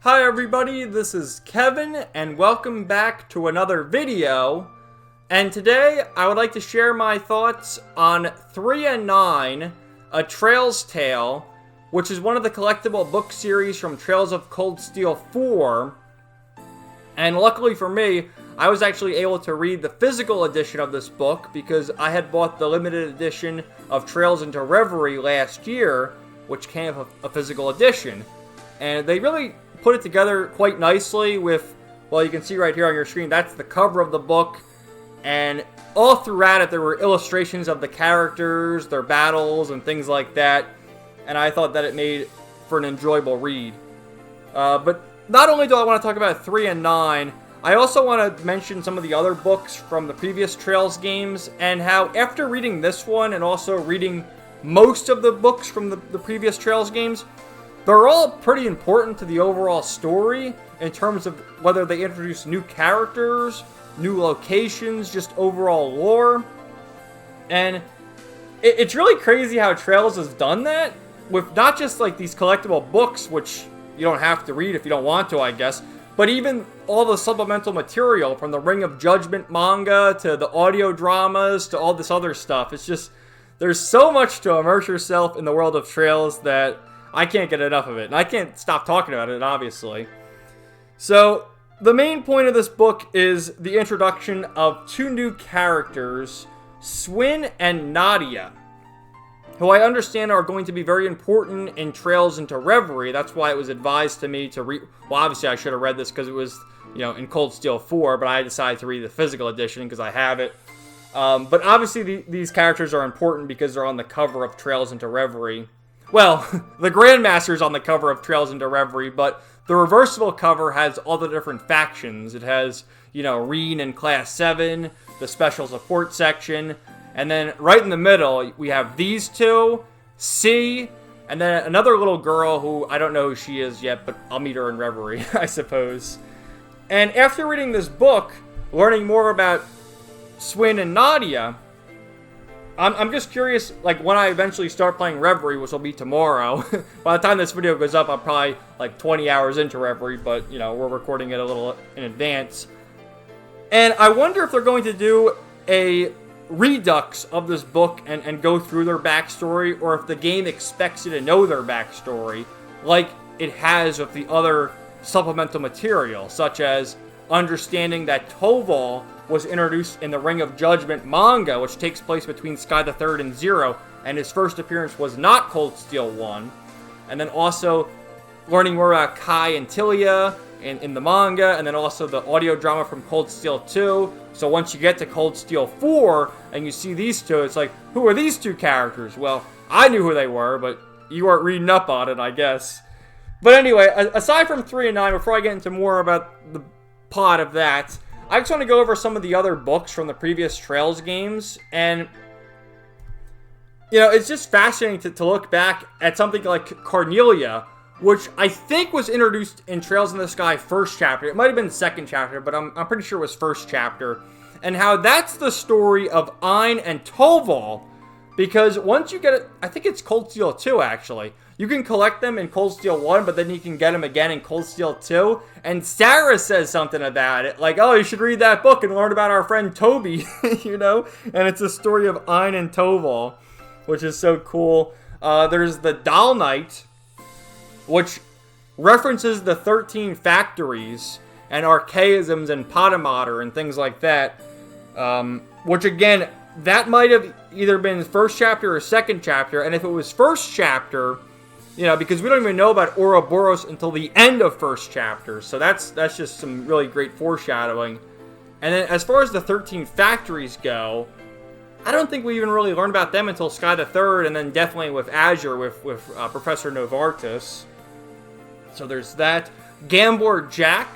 Hi everybody, this is Kevin, and welcome back to another video. And today, I would like to share my thoughts on 3 and 9, A Trail's Tale, which is one of the collectible book series from Trails of Cold Steel 4. And luckily for me, I was actually able to read the physical edition of this book because I had bought the limited edition of Trails into Reverie last year, which came with a physical edition. And they really put it together quite nicely with, well, you can see right here on your screen, that's the cover of the book. And all throughout it, there were illustrations of the characters, their battles, and things like that. And I thought that it made for an enjoyable read. But not only do I want to talk about 3 and 9, I also want to mention some of the other books from the previous Trails games, and how after reading this one and also reading most of the books from the previous Trails games, they're all pretty important to the overall story in terms of whether they introduce new characters, new locations, just overall lore. And it's really crazy how Trails has done that with not just like these collectible books, which you don't have to read if you don't want to, I guess, but even all the supplemental material from the Ring of Judgment manga to the audio dramas to all this other stuff. It's just, there's so much to immerse yourself in the world of Trails that I can't get enough of it. And I can't stop talking about it, obviously. So, the main point of this book is the introduction of 2 new characters, Swin and Nadia, who I understand are going to be very important in Trails into Reverie. That's why it was advised to me to read. Well, obviously I should have read this because it was, in Cold Steel 4, but I decided to read the physical edition because I have it. But obviously these characters are important because they're on the cover of Trails into Reverie. Well, the Grandmaster's on the cover of Trails into Reverie, but the reversible cover has all the different factions. It has, Reen in Class 7, the Special Support section, and then right in the middle, we have these 2, C, and then another little girl who I don't know who she is yet, but I'll meet her in Reverie, I suppose. And after reading this book, learning more about Swin and Nadia, I'm just curious, like, when I eventually start playing Reverie, which will be tomorrow. By the time this video goes up, I'm probably, like, 20 hours into Reverie, but, we're recording it a little in advance. And I wonder if they're going to do a redux of this book and go through their backstory, or if the game expects you to know their backstory, like it has with the other supplemental material, such as understanding that Toval was introduced in the Ring of Judgment manga, which takes place between Sky the Third and Zero, and his first appearance was not Cold Steel 1. And then also learning more about Kai and Tilia in the manga, and then also the audio drama from Cold Steel 2. So once you get to Cold Steel 4, and you see these 2, it's like, who are these 2 characters? Well, I knew who they were, but you aren't reading up on it, I guess. But anyway, aside from 3 and 9, before I get into more about the plot of that, I just want to go over some of the other books from the previous Trails games, and, it's just fascinating to look back at something like Cornelia, which I think was introduced in Trails in the Sky first chapter. It might have been second chapter, but I'm pretty sure it was first chapter, and how that's the story of Ein and Toval, because once you get it, I think it's Cold Steel 2, actually. You can collect them in Cold Steel 1, but then you can get them again in Cold Steel 2. And Sarah says something about it. Like, oh, you should read that book and learn about our friend Toby, And it's a story of Ein and Toval, which is so cool. There's the Doll Knight, which references the 13 factories and archaisms and Potomater and things like that. Which, again, that might have either been first chapter or second chapter. And if it was first chapter, because we don't even know about Ouroboros until the end of first chapter. So that's just some really great foreshadowing. And then as far as the 13 factories go, I don't think we even really learned about them until Sky the Third, and then definitely with Azure with Professor Novartis. So there's that. Gambler Jack,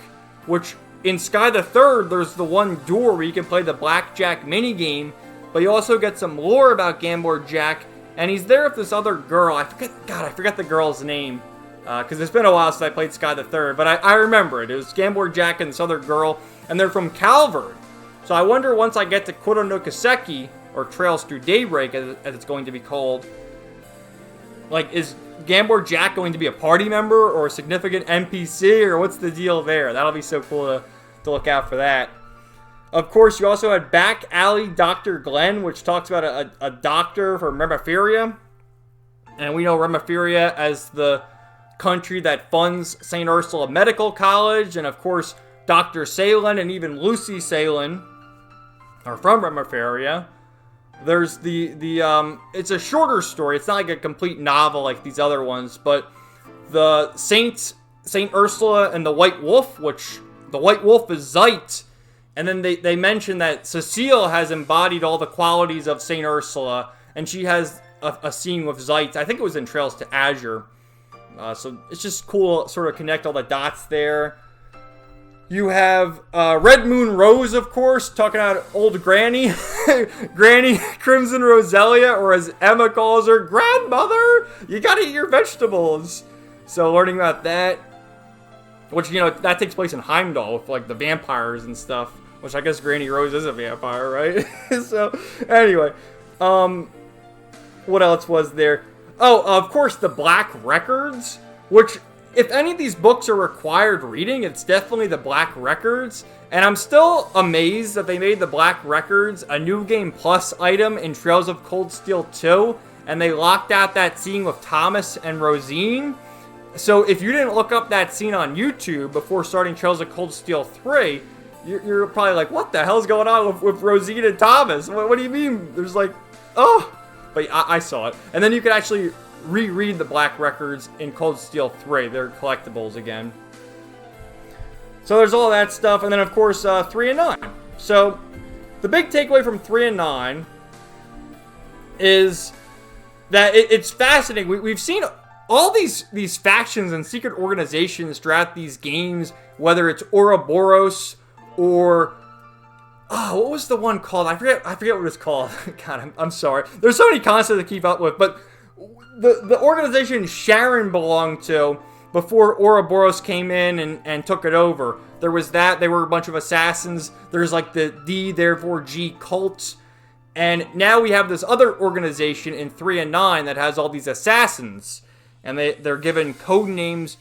which in Sky the Third, there's the one door where you can play the Blackjack minigame, but you also get some lore about Gambler Jack. And he's there with this other girl. I forget the girl's name. Because it's been a while since I played Sky the Third. But I remember it. It was Gambler Jack and this other girl. And they're from Calvard. So I wonder once I get to Kuro no Kiseki, or Trails Through Daybreak, as it's going to be called, like, is Gambler Jack going to be a party member or a significant NPC, or what's the deal there? That'll be so cool to look out for that. Of course, you also had Back Alley Dr. Glenn, which talks about a doctor from Remeferia. And we know Remeferia as the country that funds St. Ursula Medical College. And of course, Dr. Salen and even Lucy Salen are from Remeferia. There's it's a shorter story. It's not like a complete novel like these other ones. But the St. Ursula and the White Wolf, which the White Wolf is Zeit. And then they mention that Cecile has embodied all the qualities of St. Ursula, and she has a scene with Zeit. I think it was in Trails to Azure. So it's just cool sort of connect all the dots there. You have Red Moon Rose, of course, talking about old Granny. Granny Crimson Roselia, or as Emma calls her, Grandmother! You gotta eat your vegetables! So learning about that. Which, you know, that takes place in Heimdall with, like, the vampires and stuff. Which I guess Granny Rose is a vampire, right? So, anyway. What else was there? Oh, of course, the Black Records. Which, if any of these books are required reading, it's definitely the Black Records. And I'm still amazed that they made the Black Records a New Game Plus item in Trails of Cold Steel 2. And they locked out that scene with Thomas and Rosine. So if you didn't look up that scene on YouTube before starting Trails of Cold Steel 3, you're probably like, what the hell's going on with Rosine and Thomas? What do you mean? There's like, oh. But I saw it. And then you could actually reread the Black Records in Cold Steel 3. They're collectibles again. So there's all that stuff. And then, of course, 3 and 9. So the big takeaway from 3 and 9 is that it's fascinating. We've seen all these factions and secret organizations throughout these games, whether it's Ouroboros or what was the one called? I forget what it's called. God, I'm sorry. There's so many concepts to keep up with, but the organization Sharon belonged to before Ouroboros came in and took it over. There was that. They were a bunch of assassins. There's like the D, therefore G cult. And now we have this other organization in 3 and 9 that has all these assassins. And they're given code names,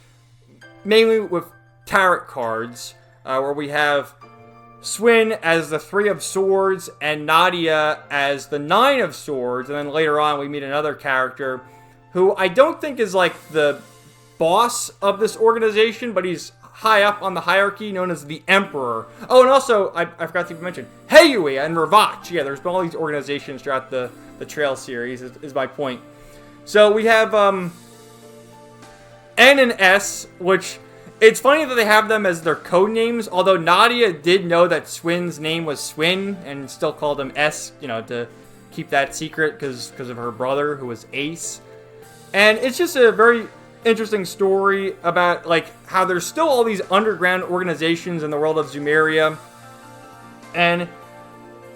mainly with tarot cards, where we have Swin as the 3 of Swords and Nadia as the 9 of Swords. And then later on we meet another character who I don't think is like the boss of this organization, but he's high up on the hierarchy, known as the Emperor. Oh, and also, I forgot to mention, Heiyue and Ravach. Yeah, there's been all these organizations throughout the Trail series, is my point. So we have N and S, which it's funny that they have them as their code names, although Nadia did know that Swin's name was Swin and still called him S, you know, to keep that secret because of her brother, who was Ace. And it's just a very interesting story about, like, how there's still all these underground organizations in the world of Zumeria. And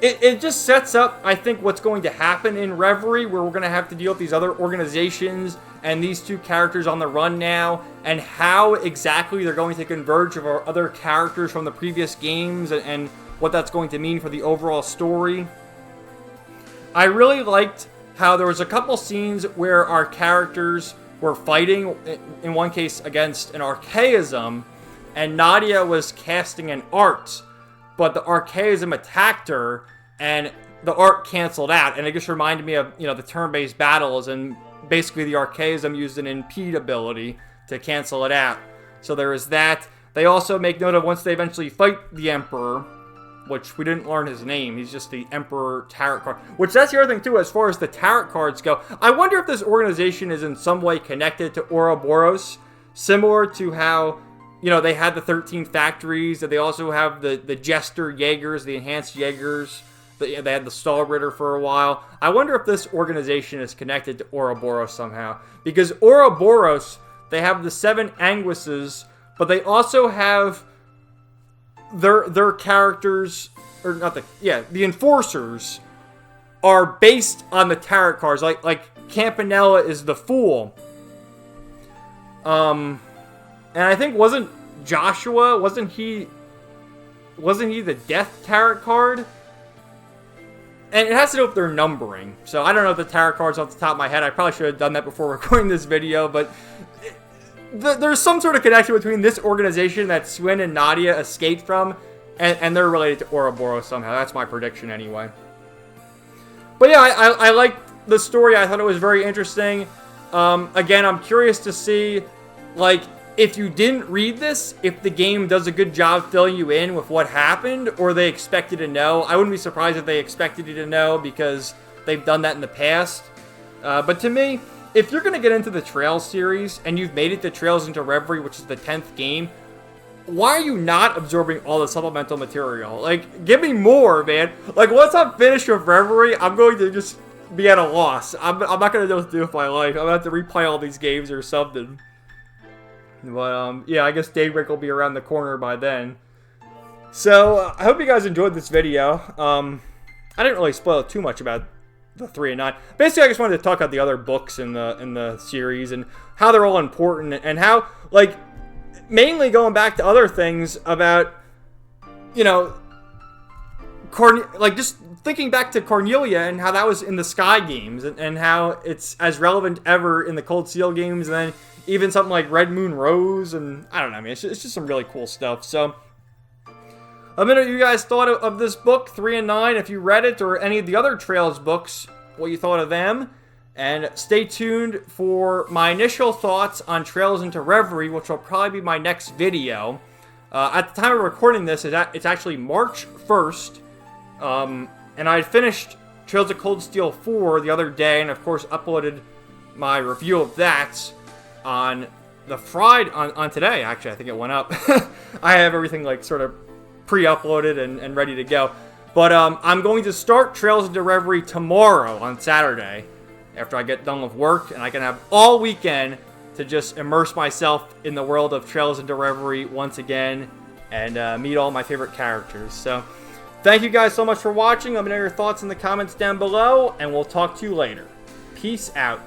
it just sets up, I think, what's going to happen in Reverie, where we're going to have to deal with these other organizations and these two characters on the run now, and how exactly they're going to converge with our other characters from the previous games, and what that's going to mean for the overall story. I really liked how there was a couple scenes where our characters were fighting, in one case against an archaism, and Nadia was casting an art, but the archaism attacked her, and the art canceled out. And it just reminded me of, you know, the turn-based battles, and basically the archaism used an impede ability to cancel it out. So there is that. They also make note of once they eventually fight the Emperor, which we didn't learn his name. He's just the Emperor Tarot card. Which, that's the other thing, too, as far as the Tarot cards go. I wonder if this organization is in some way connected to Ouroboros, similar to how, you know, they had the 13 factories, and they also have the Jester Jaegers, the Enhanced Jaegers. They had the Stall Ritter for a while. I wonder if this organization is connected to Ouroboros somehow. Because Ouroboros, they have the 7 Anguisses, but they also have their characters, or not the Enforcers are based on the tarot cards. Like Campanella is the Fool. And I think wasn't he the Death tarot card? And it has to do with their numbering. So I don't know the tarot cards off the top of my head. I probably should have done that before recording this video, but there's some sort of connection between this organization that Swin and Nadia escaped from, and they're related to Ouroboros somehow. That's my prediction anyway. But yeah, I liked the story. I thought it was very interesting. Again, I'm curious to see, like, if you didn't read this, if the game does a good job filling you in with what happened, or they expect you to know. I wouldn't be surprised if they expected you to know, because they've done that in the past. But to me, if you're going to get into the Trails series, and you've made it to Trails into Reverie, which is the 10th game, why are you not absorbing all the supplemental material? Like, give me more, man. Like, once I'm finished with Reverie, I'm going to just be at a loss. I'm not going to know what to do with my life. I'm going to have to replay all these games or something. But, yeah, I guess Daybreak will be around the corner by then. So, I hope you guys enjoyed this video. I didn't really spoil too much about the 3 and 9. Basically, I just wanted to talk about the other books in the series and how they're all important and how, like, mainly going back to other things about, you know, like, just thinking back to Cornelia and how that was in the Sky games and how it's as relevant ever in the Cold Steel games, and then even something like Red Moon Rose, and I don't know, I mean, it's just some really cool stuff. So, let me know what you guys thought of this book, 3 and 9, if you read it, or any of the other Trails books, what you thought of them. And stay tuned for my initial thoughts on Trails into Reverie, which will probably be my next video. At the time of recording this, it's actually March 1st, and I had finished Trails of Cold Steel 4 the other day, and of course uploaded my review of that on the Friday, on today, actually. I think it went up. I have everything, like, sort of pre-uploaded and ready to go. But I'm going to start Trails into Reverie tomorrow on Saturday, after I get done with work, and I can have all weekend to just immerse myself in the world of Trails into Reverie once again, and meet all my favorite characters. So, thank you guys so much for watching. Let me know your thoughts in the comments down below, and we'll talk to you later. Peace out.